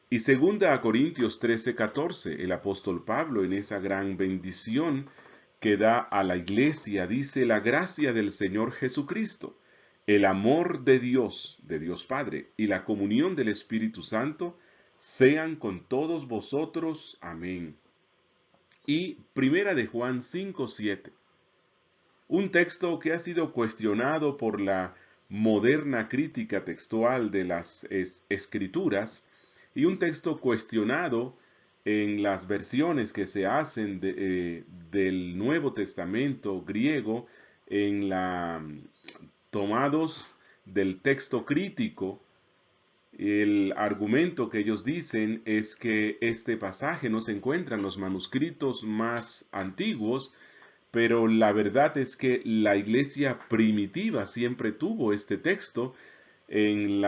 Y segunda a Corintios 13:14, el apóstol Pablo en esa gran bendición que da a la iglesia, dice, la gracia del Señor Jesucristo, el amor de Dios Padre, y la comunión del Espíritu Santo, sean con todos vosotros. Amén. Y primera de Juan 5:7, un texto que ha sido cuestionado por la moderna crítica textual de las escrituras, y un texto cuestionado en las versiones que se hacen del Nuevo Testamento griego, tomados del texto crítico. El argumento que ellos dicen es que este pasaje no se encuentra en los manuscritos más antiguos, pero la verdad es que la iglesia primitiva siempre tuvo este texto en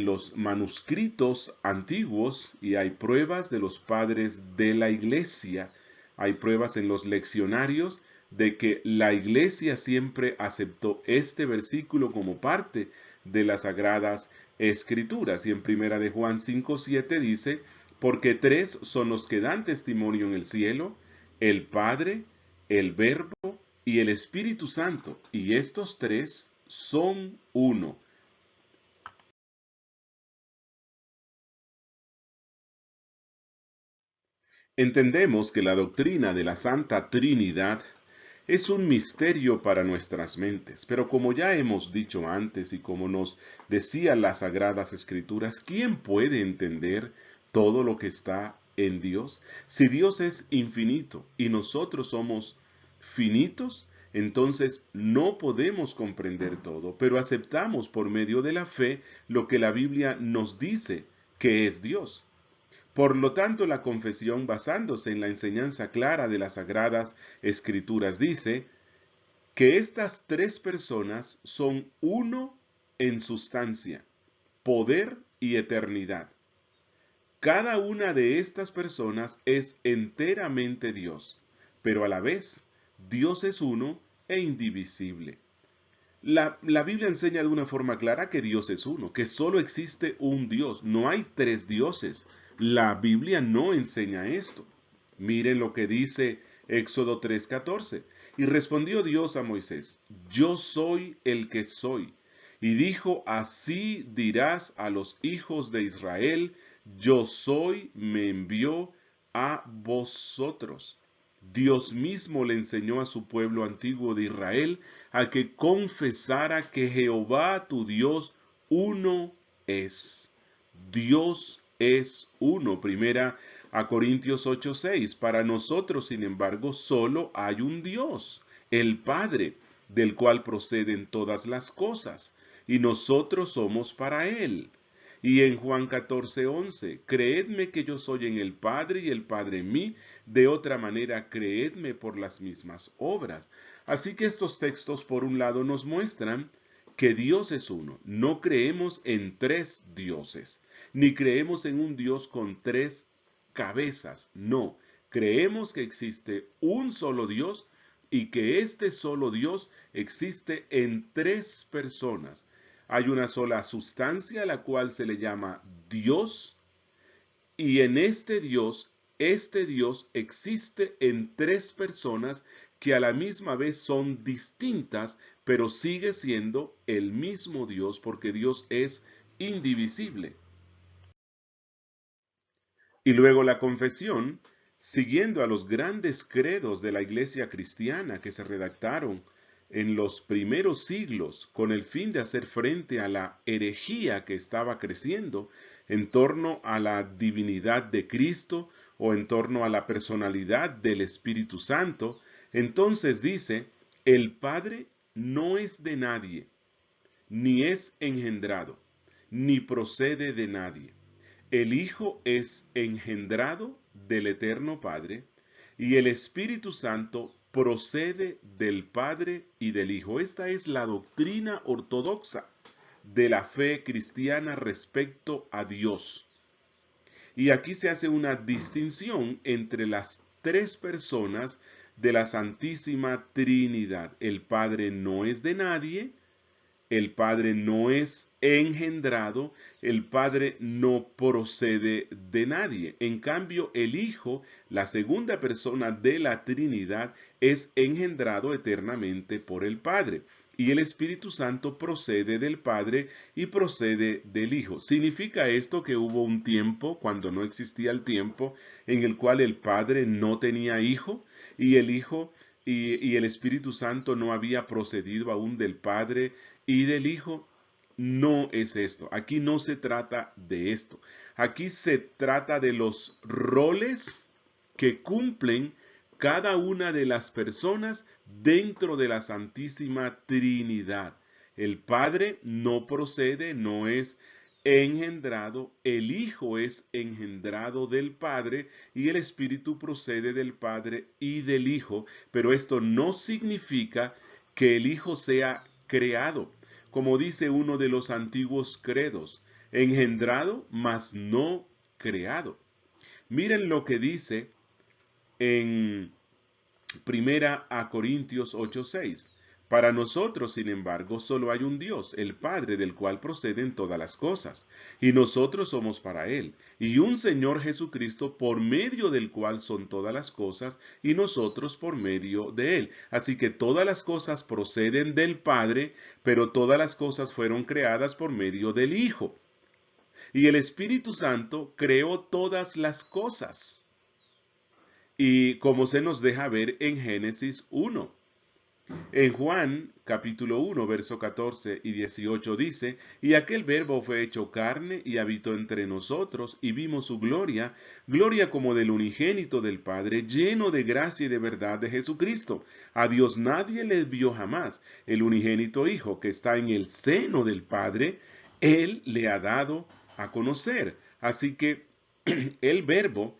los manuscritos antiguos, y hay pruebas de los padres de la iglesia, hay pruebas en los leccionarios de que la iglesia siempre aceptó este versículo como parte de las sagradas escrituras. Y en primera de Juan 5:7 dice, porque tres son los que dan testimonio en el cielo, el Padre, el Verbo y el Espíritu Santo, y estos tres son uno. Entendemos que la doctrina de la Santa Trinidad es un misterio para nuestras mentes, pero como ya hemos dicho antes y como nos decían las Sagradas Escrituras, ¿quién puede entender todo lo que está en Dios? Si Dios es infinito y nosotros somos finitos, entonces no podemos comprender todo, pero aceptamos por medio de la fe lo que la Biblia nos dice que es Dios. Por lo tanto, la confesión, basándose en la enseñanza clara de las Sagradas Escrituras, dice que estas tres personas son uno en sustancia, poder y eternidad. Cada una de estas personas es enteramente Dios, pero a la vez Dios es uno e indivisible. La Biblia enseña de una forma clara que Dios es uno, que solo existe un Dios, no hay tres dioses. La Biblia no enseña esto. Miren lo que dice Éxodo 3:14. Y respondió Dios a Moisés, yo soy el que soy. Y dijo, así dirás a los hijos de Israel, yo soy, me envió a vosotros. Dios mismo le enseñó a su pueblo antiguo de Israel a que confesara que Jehová tu Dios uno es. Dios es uno. Primera a Corintios 8:6. Para nosotros, sin embargo, solo hay un Dios, el Padre, del cual proceden todas las cosas, y nosotros somos para Él. Y en Juan 14:11, creedme que yo soy en el Padre y el Padre en mí, de otra manera creedme por las mismas obras. Así que estos textos, por un lado, nos muestran que Dios es uno. No creemos en tres dioses, ni creemos en un Dios con tres cabezas. No, creemos que existe un solo Dios y que este solo Dios existe en tres personas. Hay una sola sustancia a la cual se le llama Dios, y en este Dios existe en tres personas que a la misma vez son distintas, pero sigue siendo el mismo Dios porque Dios es indivisible. Y luego la confesión, siguiendo a los grandes credos de la iglesia cristiana que se redactaron en los primeros siglos con el fin de hacer frente a la herejía que estaba creciendo en torno a la divinidad de Cristo o en torno a la personalidad del Espíritu Santo, entonces dice, el Padre no es de nadie, ni es engendrado, ni procede de nadie. El Hijo es engendrado del Eterno Padre, y el Espíritu Santo procede del Padre y del Hijo. Esta es la doctrina ortodoxa de la fe cristiana respecto a Dios. Y aquí se hace una distinción entre las tres personas de la Santísima Trinidad. El Padre no es de nadie, el Padre no es engendrado, el Padre no procede de nadie. En cambio, el Hijo, la segunda persona de la Trinidad, es engendrado eternamente por el Padre. Y el Espíritu Santo procede del Padre y procede del Hijo. ¿Significa esto que hubo un tiempo, cuando no existía el tiempo, en el cual el Padre no tenía Hijo y el Hijo y el Espíritu Santo no había procedido aún del Padre y del Hijo? No es esto. Aquí no se trata de esto. Aquí se trata de los roles que cumplen cada una de las personas dentro de la Santísima Trinidad. El Padre no procede, no es engendrado, el Hijo es engendrado del Padre y el Espíritu procede del Padre y del Hijo, pero esto no significa que el Hijo sea creado, como dice uno de los antiguos credos, engendrado, mas no creado. Miren lo que dice en Primera a Corintios 8:6. Para nosotros, sin embargo, solo hay un Dios, el Padre, del cual proceden todas las cosas, y nosotros somos para Él, y un Señor Jesucristo, por medio del cual son todas las cosas, y nosotros por medio de Él. Así que todas las cosas proceden del Padre, pero todas las cosas fueron creadas por medio del Hijo. Y el Espíritu Santo creó todas las cosas. Y como se nos deja ver en Génesis 1. En Juan capítulo 1, verso 14 y 18 dice, y aquel verbo fue hecho carne y habitó entre nosotros y vimos su gloria, gloria como del unigénito del Padre, lleno de gracia y de verdad de Jesucristo. A Dios nadie le vio jamás. El unigénito Hijo que está en el seno del Padre, Él le ha dado a conocer. Así que el verbo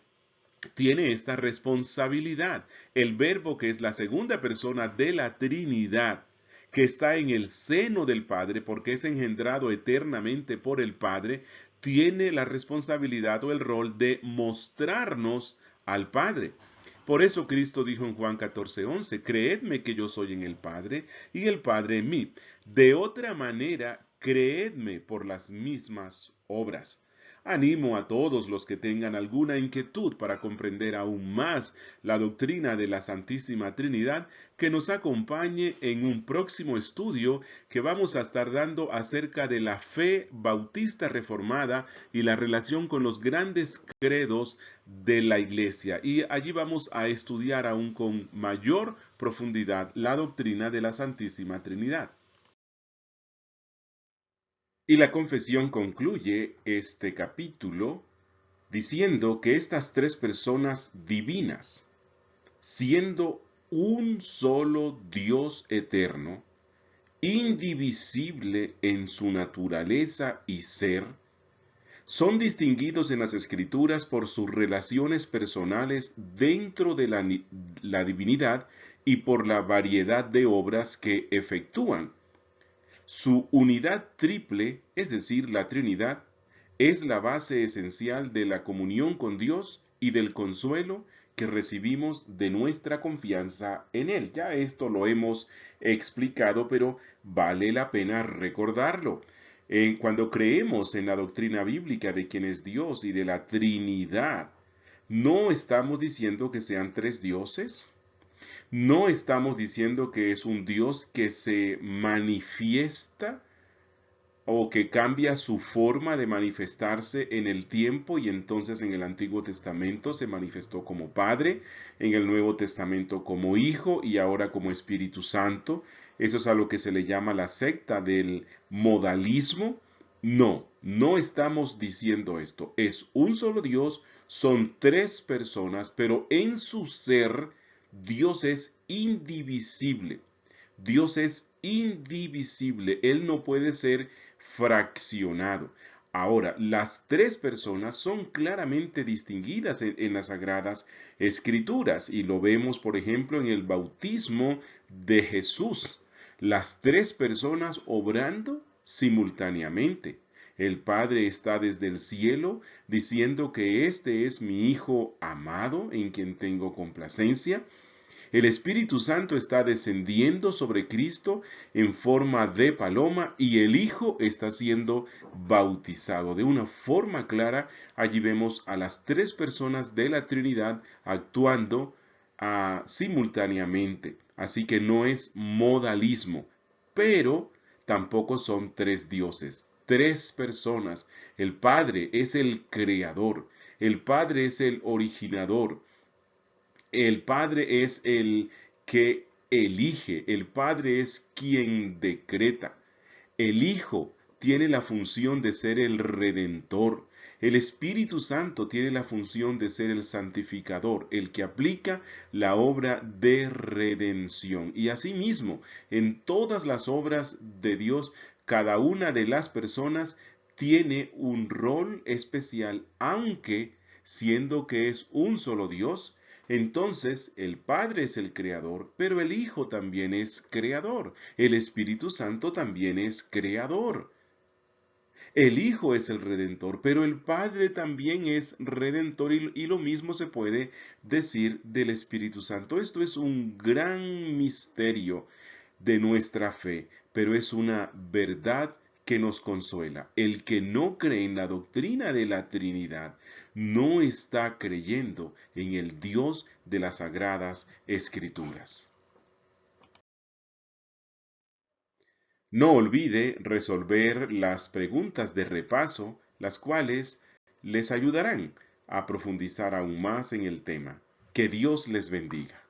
tiene esta responsabilidad. El verbo, que es la segunda persona de la Trinidad, que está en el seno del Padre porque es engendrado eternamente por el Padre, tiene la responsabilidad o el rol de mostrarnos al Padre. Por eso Cristo dijo en Juan 14:11, creedme que yo soy en el Padre y el Padre en mí. De otra manera, creedme por las mismas obras. Animo a todos los que tengan alguna inquietud para comprender aún más la doctrina de la Santísima Trinidad que nos acompañe en un próximo estudio que vamos a estar dando acerca de la fe bautista reformada y la relación con los grandes credos de la Iglesia. Y allí vamos a estudiar aún con mayor profundidad la doctrina de la Santísima Trinidad. Y la confesión concluye este capítulo diciendo que estas tres personas divinas, siendo un solo Dios eterno, indivisible en su naturaleza y ser, son distinguidos en las Escrituras por sus relaciones personales dentro de la divinidad y por la variedad de obras que efectúan. Su unidad triple, es decir, la Trinidad, es la base esencial de la comunión con Dios y del consuelo que recibimos de nuestra confianza en Él. Ya esto lo hemos explicado, pero vale la pena recordarlo. Cuando creemos en la doctrina bíblica de quién es Dios y de la Trinidad, no estamos diciendo que sean tres dioses. No estamos diciendo que es un Dios que se manifiesta o que cambia su forma de manifestarse en el tiempo y entonces en el Antiguo Testamento se manifestó como Padre, en el Nuevo Testamento como Hijo y ahora como Espíritu Santo. Eso es a lo que se le llama la secta del modalismo. No, no estamos diciendo esto. Es un solo Dios, son tres personas, pero en su ser Dios es indivisible. Dios es indivisible. Él no puede ser fraccionado. Ahora, las tres personas son claramente distinguidas en las Sagradas Escrituras y lo vemos, por ejemplo, en el bautismo de Jesús. Las tres personas obrando simultáneamente. El Padre está desde el cielo diciendo que este es mi Hijo amado en quien tengo complacencia. El Espíritu Santo está descendiendo sobre Cristo en forma de paloma y el Hijo está siendo bautizado. De una forma clara, allí vemos a las tres personas de la Trinidad actuando simultáneamente. Así que no es modalismo, pero tampoco son tres dioses, tres personas. El Padre es el creador, el Padre es el originador. El Padre es el que elige, el Padre es quien decreta. El Hijo tiene la función de ser el redentor. El Espíritu Santo tiene la función de ser el santificador, el que aplica la obra de redención. Y asimismo, en todas las obras de Dios, cada una de las personas tiene un rol especial, aunque siendo que es un solo Dios, entonces el Padre es el creador, pero el Hijo también es creador. El Espíritu Santo también es creador. El Hijo es el Redentor, pero el Padre también es Redentor y lo mismo se puede decir del Espíritu Santo. Esto es un gran misterio de nuestra fe, pero es una verdad que nos consuela. El que no cree en la doctrina de la Trinidad no está creyendo en el Dios de las Sagradas Escrituras. No olvide resolver las preguntas de repaso, las cuales les ayudarán a profundizar aún más en el tema. Que Dios les bendiga.